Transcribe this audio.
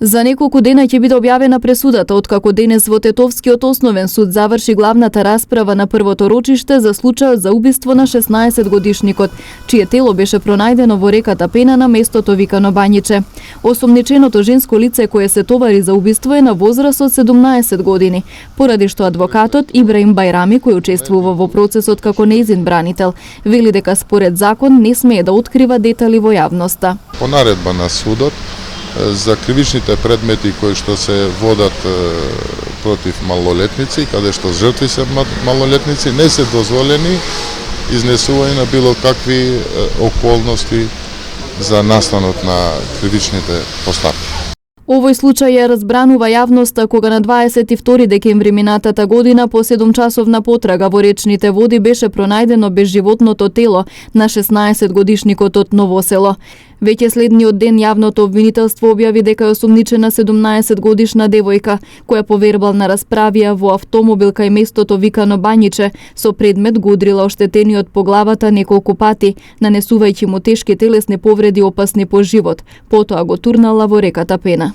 За неколку дена ќе биде објавена пресудата, откако денес во Тетовскиот основен суд заврши главната расправа на првото рочиште за случајот за убиство на 16-годишникот, чие тело беше пронајдено во реката Пена на местото Викано Бањиче. Осомниченото женско лице кое се товари за убиство е на возраст од 17 години, поради што адвокатот Ибраим Бајрами, кој учествува во процесот како нејзин бранител, вели дека според закон не смее да открива детали во јавноста. По наредба на судот, за кривичните предмети кои што се водат против малолетници, каде што жртви се малолетници, не се дозволени изнесување на било какви околности за настанот на кривичните постапки. Овој случај ја разбранува јавноста кога на 22 декември минатата година по 7-часовна потрага во речните води беше пронајдено безживотното тело на 16-годишникот од Ново село. Веќе следниот ден јавното обвинителство објави дека е осомничена 17-годишна девојка, која по вербална расправија во автомобил кај местото Викано Бањиче со предмет го удрила оштетениот по главата неколку пати, нанесувајќи му тешки телесни повреди опасни по живот, потоа го турнала во реката Пена.